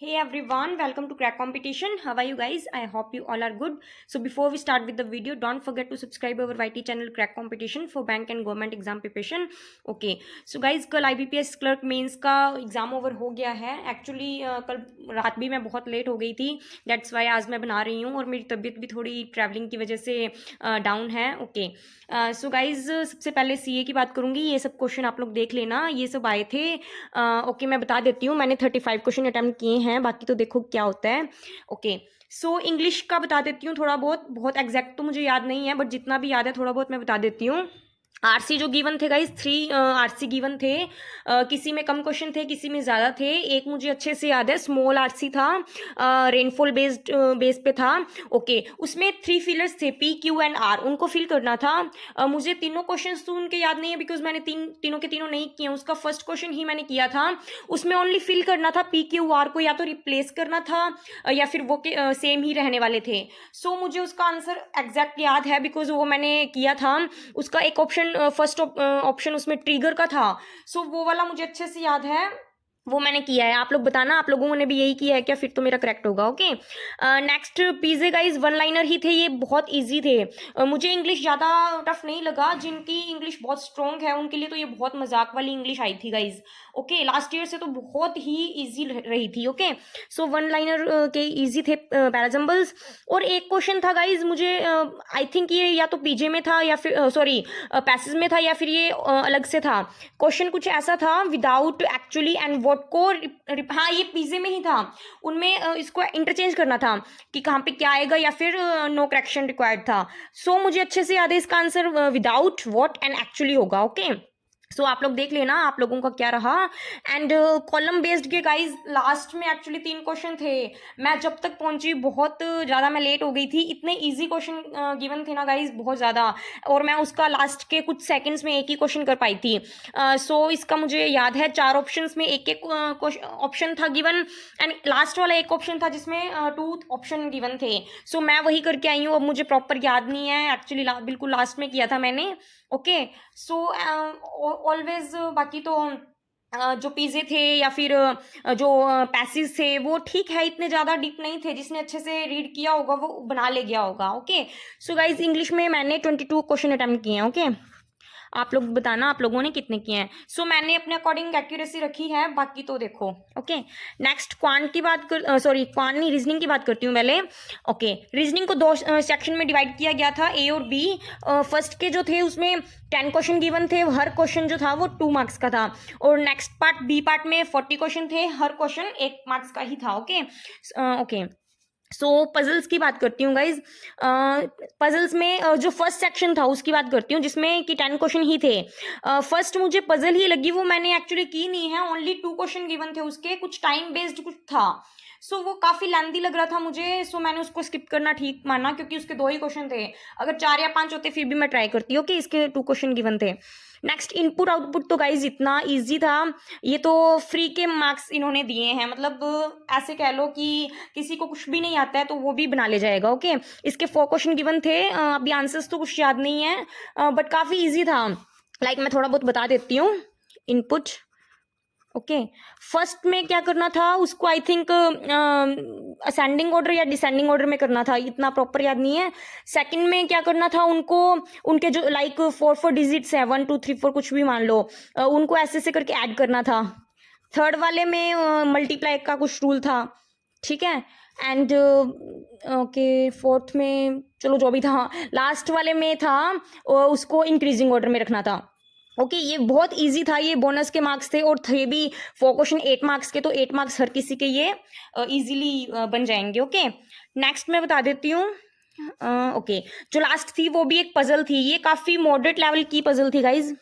Hey everyone, welcome to Crack Competition. How are you guys? I hope you all are good. So before we start with the video, don't forget to subscribe our YT channel Crack Competition for bank and government exam preparation. Okay. So guys, कल IBPS clerk mains का exam over हो गया है. Actually कल रात भी मैं बहुत लेट हो गई थी. दैट्स वाई आज मैं बना रही हूँ और मेरी तबीयत भी थोड़ी ट्रैवलिंग की वजह से डाउन है. ओके. सो गाइज सबसे पहले सीए की बात करूंगी. ये सब क्वेश्चन आप लोग देख लेना, ये सब आए थे. ओके मैं बता देती हूँ. मैंने 35 क्वेश्चन अटैम्प्ट किए हैं, बाकी तो देखो क्या होता है. ओके. सो इंग्लिश का बता देती हूँ थोड़ा बहुत एग्जैक्ट तो मुझे याद नहीं है, बट जितना भी याद है थोड़ा बहुत मैं बता देती हूँ. आरसी जो गिवन थे गाइज 3 आरसी गिवन थे. किसी में कम क्वेश्चन थे, किसी में ज़्यादा थे. एक मुझे अच्छे से याद है, स्मॉल आरसी था, रेनफॉल बेस्ड बेस पे था. ओके. उसमें 3 फिलर्स थे, पी क्यू एंड आर, उनको फिल करना था. मुझे तीनों क्वेश्चन तो उनके याद नहीं है बिकॉज मैंने तीनों के तीनों नहीं किए. उसका फर्स्ट क्वेश्चन ही मैंने किया था. उसमें ओनली फिल करना था पी क्यू आर को, या तो रिप्लेस करना था या फिर वो सेम ही रहने वाले थे. सो मुझे उसका आंसर एग्जैक्ट याद है बिकॉज वो मैंने किया था. उसका एक ऑप्शन फर्स्ट ऑप्शन उसमें ट्रिगर का था. सो वो वाला मुझे अच्छे से याद है, वो मैंने किया है. आप लोग बताना आप लोगों ने भी यही किया है क्या, फिर तो मेरा करेक्ट होगा. ओके. नेक्स्ट पीजे गाइज वन लाइनर ही थे, ये बहुत इजी थे. मुझे इंग्लिश ज़्यादा टफ नहीं लगा. जिनकी इंग्लिश बहुत स्ट्रॉन्ग है उनके लिए तो ये बहुत मजाक वाली इंग्लिश आई थी गाइज. ओके. लास्ट ईयर से तो बहुत ही ईजी रही थी. ओके. सो वन लाइनर के ईजी थे पैराजम्बल्स. और एक क्वेश्चन था गाइज, मुझे आई थिंक ये या तो पीजे में था या फिर सॉरी पैसेज में था या फिर ये अलग से था. क्वेश्चन कुछ ऐसा था, विदाउट एक्चुअली एंड वॉट को हाँ ये पीजे में ही था. उनमें इसको इंटरचेंज करना था कि कहाँ पे क्या आएगा या फिर नो करेक्शन रिक्वायर्ड था. सो मुझे अच्छे से याद है इसका answer without what and actually होगा. ओके. सो आप लोग देख लेना आप लोगों का क्या रहा. एंड कॉलम बेस्ड के गाइज लास्ट में एक्चुअली 3 क्वेश्चन थे. मैं जब तक पहुंची बहुत ज़्यादा मैं लेट हो गई थी. इतने इजी क्वेश्चन गिवन थे ना गाइज, बहुत ज़्यादा. और मैं उसका लास्ट के कुछ सेकंड्स में एक ही क्वेश्चन कर पाई थी. सो इसका मुझे याद है 4 ऑप्शंस में एक एक ऑप्शन था गिवन, एंड लास्ट वाला एक ऑप्शन था जिसमें 2 ऑप्शन गिवन थे. सो मैं वही करके आई हूँ. अब मुझे प्रॉपर याद नहीं है एक्चुअली, बिल्कुल लास्ट में किया था मैंने. ओके. सो ऑलवेज बाकी तो जो पीजे थे या फिर जो पैसेज थे वो ठीक है, इतने ज़्यादा डीप नहीं थे. जिसने अच्छे से रीड किया होगा वो बना ले गया होगा. ओके. सो गाइज इंग्लिश में मैंने 22 क्वेश्चन अटैम्प्ट किए हैं. ओके. आप लोग बताना आप लोगों ने कितने किए हैं. सो मैंने अपने अकॉर्डिंग एक्यूरेसी रखी है, बाकी तो देखो. ओके. नेक्स्ट क्वांट की बात कर सॉरी क्वांट नहीं, रीजनिंग की बात करती हूँ पहले. ओके. रीजनिंग को 2 सेक्शन में डिवाइड किया गया था, ए और बी. फर्स्ट के जो थे उसमें 10 क्वेश्चन गिवन थे. हर क्वेश्चन जो था वो 2 मार्क्स का था. और नेक्स्ट पार्ट बी पार्ट में 40 क्वेश्चन थे, हर क्वेश्चन 1 मार्क्स का ही था. ओके. ओके. सो पजल्स की बात करती हूँ गाइज. पजल्स में जो फर्स्ट सेक्शन था उसकी बात करती हूँ जिसमें कि 10 क्वेश्चन ही थे. फर्स्ट मुझे पजल ही लगी, वो मैंने एक्चुअली की नहीं है. ओनली 2 क्वेश्चन गिवन थे उसके, कुछ टाइम बेस्ड कुछ था. सो वो काफ़ी लेंथी लग रहा था मुझे. सो मैंने उसको स्किप करना ठीक माना क्योंकि उसके 2 ही क्वेश्चन थे. अगर 4 या 5 होते फिर भी मैं ट्राई करती. ओके. इसके 2 क्वेश्चन गिवन थे. नेक्स्ट इनपुट आउटपुट तो गाइज इतना इजी था, ये तो फ्री के मार्क्स इन्होंने दिए हैं. मतलब ऐसे कह लो कि किसी को कुछ भी नहीं आता है तो वो भी बना ले जाएगा. ओके. इसके 4 क्वेश्चन गिवन थे. अभी आंसर्स तो कुछ याद नहीं है, बट काफ़ी इजी था. लाइक मैं थोड़ा बहुत बता देती हूँ. इनपुट. ओके. फर्स्ट में क्या करना था उसको, आई थिंक असेंडिंग ऑर्डर या डिसेंडिंग ऑर्डर में करना था, इतना प्रॉपर याद नहीं है. सेकंड में क्या करना था उनको, उनके जो लाइक 4 डिजिट्स है 1 2 3 4 कुछ भी मान लो, उनको ऐसे ऐसे करके ऐड करना था. थर्ड वाले में मल्टीप्लाई का कुछ रूल था. ठीक है. And okay. फोर्थ में चलो जो भी था, लास्ट वाले में था उसको इंक्रीजिंग ऑर्डर में रखना था. ओके. ये बहुत इजी था, ये बोनस के मार्क्स थे और थे भी 4 क्वेश्चन 8 मार्क्स के, तो 8 मार्क्स हर किसी के ये इजीली बन जाएंगे. ओके. नेक्स्ट मैं बता देती हूँ. ओके. जो लास्ट थी वो भी एक पजल थी, ये काफ़ी मॉडरेट लेवल की पजल थी गाइज.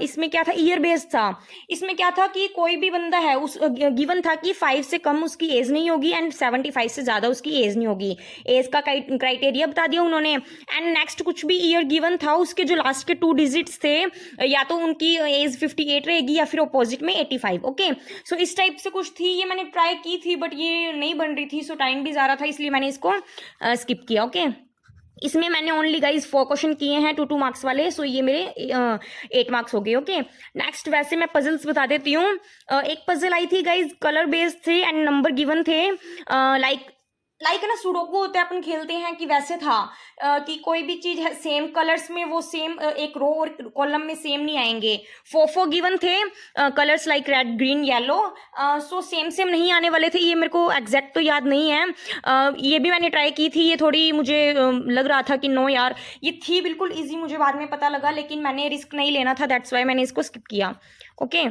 इसमें क्या था, ईयर बेस्ड था. इसमें क्या था कि कोई भी बंदा है उस गिवन था कि 5 से कम उसकी एज नहीं होगी एंड 75 से ज़्यादा उसकी एज नहीं होगी. एज का क्राइटेरिया बता दिया उन्होंने. एंड नेक्स्ट कुछ भी ईयर गिवन था, उसके जो लास्ट के 2 डिजिट्स थे, या तो उनकी एज 58 रहेगी या फिर अपोजिट में 85. ओके. सो इस टाइप से कुछ थी. ये मैंने ट्राई की थी बट ये नहीं बन रही थी, सो टाइम भी ज़्यादा था इसलिए मैंने इसको स्किप किया. ओके. इसमें मैंने ओनली गाइज 4 क्वेश्चन किए हैं 2 मार्क्स वाले, सो ये मेरे 8 मार्क्स हो गए। ओके, नेक्स्ट वैसे मैं पजल्स बता देती हूँ। एक पजल आई थी गाइज, कलर बेस्ड थे एंड नंबर गिवन थे, लाइक ना सुडोकू होते हैं अपन खेलते हैं कि वैसे था, कि कोई भी चीज है सेम कलर्स में वो सेम एक रो और कॉलम में सेम नहीं आएंगे। फोर गिवन थे colours like red green yellow, so same same नहीं आने वाले थे। ये मेरे को एग्जैक्ट तो याद नहीं है, ये भी मैंने ट्राई की थी, ये थोड़ी मुझे लग रहा था कि नो यार ये थी बिल्कुल इजी, मुझे बाद में पता लगा, लेकिन मैंने रिस्क नहीं लेना था, दैट्स वाई मैंने इसको स्किप किया। ओके,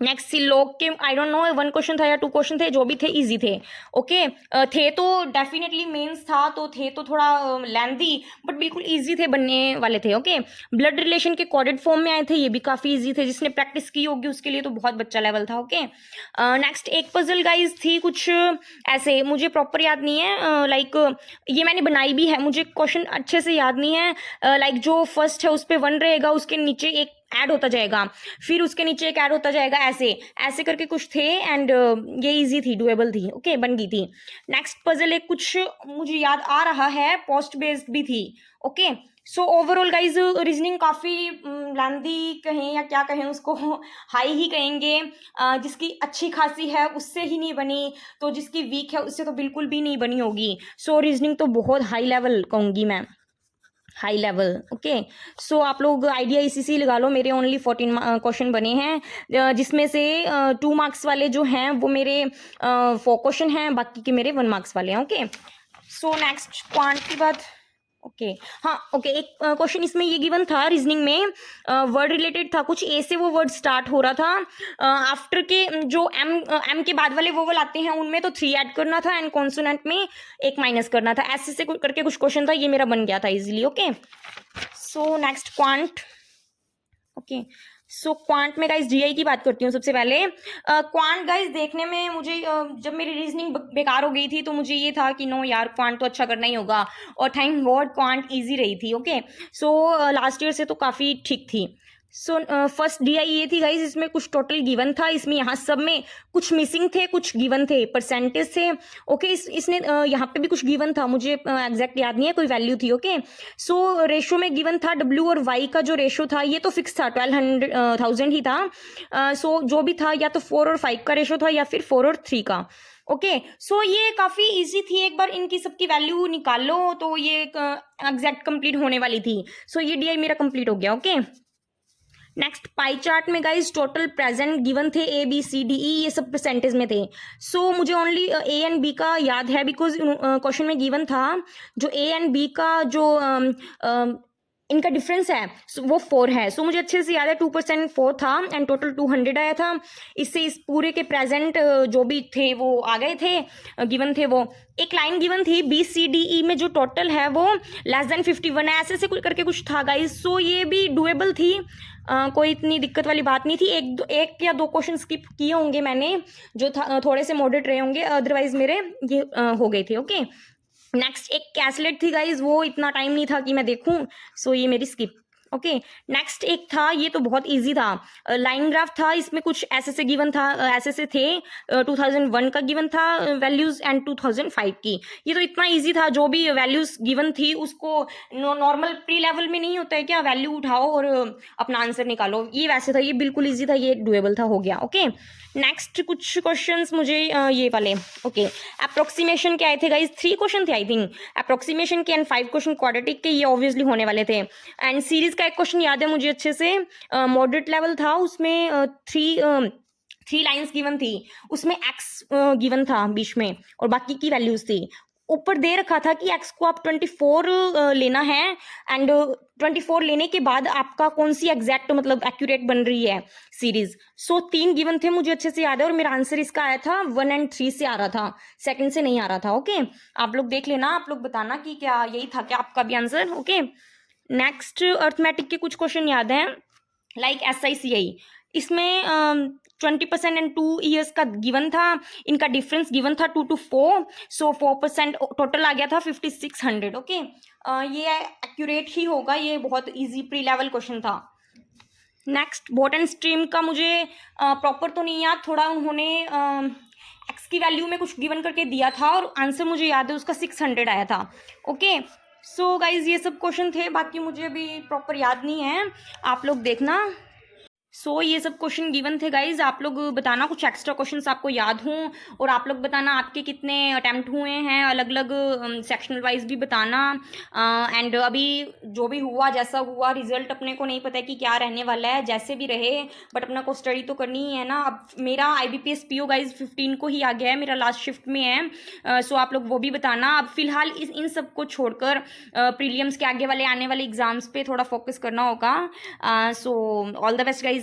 नेक्स्ट सिलोक के आई डोंट नो 1 क्वेश्चन था या 2 क्वेश्चन थे, जो भी थे इजी थे। ओके, थे तो डेफिनेटली मेंस था तो थे तो थोड़ा लेंथी, बट बिल्कुल इजी थे, बनने वाले थे। ओके, ब्लड रिलेशन के कोडेड फॉर्म में आए थे, ये भी काफी इजी थे, जिसने प्रैक्टिस की होगी उसके लिए तो बहुत बच्चा लेवल था। ओके, नेक्स्ट एक पजल गाइज थी कुछ ऐसे, मुझे प्रॉपर याद नहीं है, लाइक ये मैंने बनाई भी है, मुझे क्वेश्चन अच्छे से याद नहीं है, लाइक जो फर्स्ट है उस पर 1 रहेगा, उसके नीचे एक ऐड होता जाएगा, फिर उसके नीचे एक ऐड होता जाएगा, ऐसे ऐसे करके कुछ थे, एंड ये इजी थी, डुएबल थी। ओके, बन गई थी। नेक्स्ट पजल एक कुछ मुझे याद आ रहा है, पोस्ट बेस्ड भी थी। Okay, so overall guys reasoning काफ़ी लेंथी कहें या क्या कहें उसको, हाई ही कहेंगे, जिसकी अच्छी खासी है उससे ही नहीं बनी, तो जिसकी वीक है उससे तो बिल्कुल भी नहीं बनी होगी। सो रीजनिंग तो बहुत हाई लेवल कहूँगी मैं, हाई लेवल। ओके, सो आप लोग आइडिया इसी से लगा लो, मेरे ओनली 14 क्वेश्चन बने हैं, जिसमें से 2 मार्क्स वाले जो हैं वो मेरे 4 क्वेश्चन हैं, बाकी के मेरे 1 मार्क्स वाले हैं। ओके, सो नेक्स्ट क्वांट की बात। ओके, हाँ ओके, एक क्वेश्चन इसमें ये गिवन था रीजनिंग में, वर्ड रिलेटेड था कुछ, ए से वो वर्ड स्टार्ट हो रहा था, आफ्टर के जो एम के बाद वाले वोवल आते हैं उनमें तो 3 ऐड करना था, एंड कॉन्सोनेंट में 1 माइनस करना था, ऐसे से करके कुछ क्वेश्चन था, ये मेरा बन गया था easily. Okay, so next quant. Okay, so quant में गाइज जीआई की बात करती हूँ सबसे पहले। क्वांट गाइज देखने में मुझे जब मेरी रीजनिंग बेकार हो गई थी तो मुझे ये था कि नो यार क्वांट तो अच्छा करना ही होगा, और थैंक गॉड क्वांट इजी रही थी। ओके, सो लास्ट ईयर से तो काफ़ी ठीक थी। सो फर्स्ट डीआई ये थी गाइज, इसमें कुछ टोटल गिवन था, इसमें यहाँ सब में कुछ मिसिंग थे, कुछ गिवन थे, परसेंटेज थे। ओके, इसने यहाँ पे भी कुछ गिवन था, मुझे एग्जैक्ट याद नहीं है, कोई वैल्यू थी। ओके, सो रेशो में गिवन था डब्ल्यू और वाई का जो रेशो था ये तो फिक्स था, 1200 ही था। सो जो भी था या तो 4 और 5 का रेशो था या फिर 4 और 3 का। ओके, सो ये काफ़ी इजी थी, एक बार इनकी सबकी वैल्यू निकाल लो तो ये एग्जैक्ट कंप्लीट होने वाली थी। सो ये डीआई मेरा कंप्लीट हो गया। ओके, नेक्स्ट पाई चार्ट में गाइज टोटल प्रेजेंट गिवन थे, A B C D E, ये सब परसेंटेज में थे। सो मुझे ओनली ए एंड बी का याद है, बिकॉज क्वेश्चन में गिवन था जो ए एंड बी का जो इनका डिफरेंस है वो 4 है। सो मुझे अच्छे से याद है 2% 4 था एंड टोटल 200 आया था। इससे इस पूरे के प्रेजेंट जो भी थे वो आ गए थे, गिवन थे वो। एक लाइन गिवन थी बी सी डी ई में जो टोटल है वो लेस देन 51 है, ऐसे से कुछ करके कुछ था गाइज। सो ये भी डुएबल थी, कोई इतनी दिक्कत वाली बात नहीं थी। एक या 2 क्वेश्चन स्किप किए होंगे मैंने, जो थोड़े से मॉडरेट रहे होंगे, अदरवाइज मेरे ये हो गए थे। ओके, नेक्स्ट एक कैसलेट थी गाइज, वो इतना टाइम नहीं था कि मैं देखूं, सो ये मेरी स्किप। ओके, नेक्स्ट एक था, ये तो बहुत इजी था, लाइन ग्राफ था, इसमें कुछ ऐसे से गिवन था, ऐसे से थे, 2001 का गिवन था वैल्यूज एंड 2005 की। ये तो इतना इजी था, जो भी वैल्यूज गिवन थी उसको नॉर्मल प्री लेवल में नहीं होता है क्या, वैल्यू उठाओ और अपना आंसर निकालो, ये वैसे था, ये बिल्कुल ईजी था, ये डुएबल था, हो गया। ओके, नेक्स्ट कुछ क्वेश्चंस मुझे ये वाले। ओके, अप्रोक्सीमेशन के आए थे गाइज, 3 क्वेश्चन थे आई थिंक अप्रोक्सीमेशन के, एंड 5 क्वेश्चन क्वाड्रेटिक के, ये ऑब्वियसली होने वाले थे। एंड सीरीज का एक क्वेश्चन याद है मुझे अच्छे से, मॉडरेट लेवल था, उसमें 3 लाइन्स गिवन थी, उसमें एक्स गिवन था बीच में और बाकी की वैल्यूज थी। ऊपर दे रखा था कि एक्स को आप 24 लेना है, एंड 24 लेने के बाद आपका कौन सी एग्जैक्ट मतलब एक्यूरेट बन रही है सीरीज। सो 3 गिवन थे, मुझे अच्छे से याद है, और मेरा आंसर इसका आया था 1 और 3 से आ रहा था, सेकंड से नहीं आ रहा था। ओके, आप लोग देख लेना, आप लोग बताना कि क्या यही था क्या आपका भी आंसर। ओके, नेक्स्ट अर्थमेटिक के कुछ क्वेश्चन याद हैं, लाइक SICI, इसमें 20% एंड 2 ईयर्स का गिवन था, इनका डिफरेंस गिवन था 2 to 4, सो 4% टोटल आ गया था 5600। ओके, ये एक्यूरेट ही होगा, ये बहुत इजी प्री लेवल क्वेश्चन था। नेक्स्ट बॉट एंड स्ट्रीम का मुझे प्रॉपर तो नहीं याद, थोड़ा उन्होंने एक्स की वैल्यू में कुछ गिवन करके दिया था और आंसर मुझे याद है उसका 600 आया था। ओके, सो गाइज ये सब क्वेश्चन थे, बाकी मुझे अभी प्रॉपर याद नहीं है, आप लोग देखना। सो ये सब क्वेश्चन गिवन थे गाइज, आप लोग बताना कुछ एक्स्ट्रा क्वेश्चंस आपको याद हों, और आप लोग बताना आपके कितने अटैम्प्ट हुए हैं, अलग अलग सेक्शनल वाइज भी बताना। एंड अभी जो भी हुआ, जैसा हुआ, रिजल्ट अपने को नहीं पता है कि क्या रहने वाला है, जैसे भी रहे, बट अपना को स्टडी तो करनी ही है ना। अब मेरा IBPS PO गाइज 15 को ही आ गया है, मेरा लास्ट शिफ्ट में है। सो आप लोग वो भी बताना। अब फिलहाल इन सब को छोड़कर प्रीलियम्स के आगे वाले आने वाले एग्जाम्स पे थोड़ा फोकस करना होगा। So all the best guys.